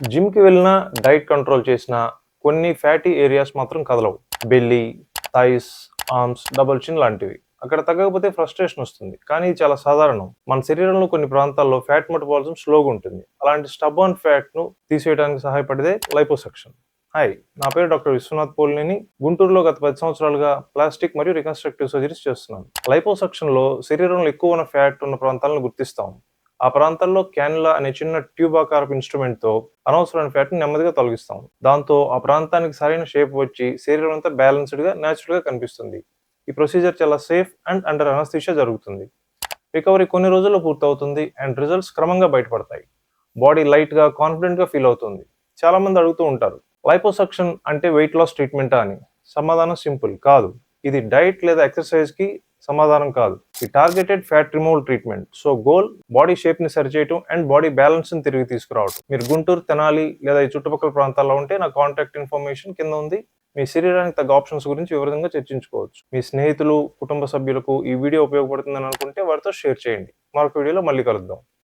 జిమ్‌కి వెళ్ళినా, diet control చేసినా కొన్ని ఫ్యాటీ ఏరియాస్ మాత్రం కదలవు. Belly, thighs, arms, double chin లాంటివి. అక్కడ తగ్గకపోతే ఫ్రస్ట్రేషన్ వస్తుంది. కానీ ఇది చాలా సాధారణం. మన శరీరంలో కొన్ని ప్రాంతాల్లో ఫ్యాట్ మెటబాలిజం స్లోగా ఉంటుంది. అలాంటి స్టబ్బర్న్ ఫ్యాట్‌ను తీసివేయడానికి సహాయపడేదే లైపోసక్షన్. హాయ్! నా పేరు డాక్టర్ విశ్వనాథ్ పోలినేని. గుంటూరులో గత 10 సంవత్సరాలుగా ప్లాస్టిక్ మరియు రికన్‌స్ట్రక్టివ్ సర్జరీస్ చేస్తున్నాను. లైపోసక్షన్‌లో శరీరంలో ఎక్కువ ఉన్న ఫ్యాట్ ఉన్న ప్రాంతాలను గుర్తిస్తాం. ఆ ప్రాంతాల్లో క్యానులా అనే చిన్న ట్యూబ్ ఆకారపు ఇన్‌స్ట్రుమెంట్‌తో అనవసరమైన ఫ్యాట్‌ని నెమ్మదిగా తొలగిస్తాం. దాంతో ఆ ప్రాంతానికి సరైన షేప్ వచ్చి శరీరం అంతా బ్యాలెన్స్‌డ్‌గా, నేచురల్‌గా కనిపిస్తుంది. ఈ ప్రొసీజర్ చాలా సేఫ్ అండ్ అండర్ అనస్థీషియా జరుగుతుంది. రికవరీ కొన్ని రోజుల్లో పూర్తవుతుంది అండ్ రిజల్ట్స్ క్రమంగా బయటపడతాయి. బాడీ లైట్‌గా, కాన్ఫిడెంట్‌గా ఫీల్ అవుతుంది. చాలామంది అడుగుతూ ఉంటారు, లైపోసక్షన్ అంటే వెయిట్ లాస్ ట్రీట్మెంటా అని? సమాధానం సింపుల్. కాదు. ఇది డైట్ లేదా ఎక్సర్‌సైజ్‌కి సమాధానం కాదు. ఈ targeted fat removal treatment. So goal body షేప్‌ని సరిచేయటం అండ్ బాడీ బ్యాలెన్స్‌ని తిరిగి తీసుకురావడం. మీరు గుంటూరు, తెనాలి లేదా ఈ చుట్టుపక్కల ప్రాంతాల్లో ఉంటే నా కాంటాక్ట్ ఇన్ఫర్మేషన్ కింద ఉంది. మీ శరీరానికి తగ్గ ఆప్షన్స్ గురించి వివరంగా చర్చించుకోవచ్చు. మీ స్నేహితులు, కుటుంబ సభ్యులకు ఈ వీడియో ఉపయోగపడుతుందని అనుకుంటే వారితో షేర్ చేయండి. మరొక వీడియోలో మళ్ళీ కలుద్దాం.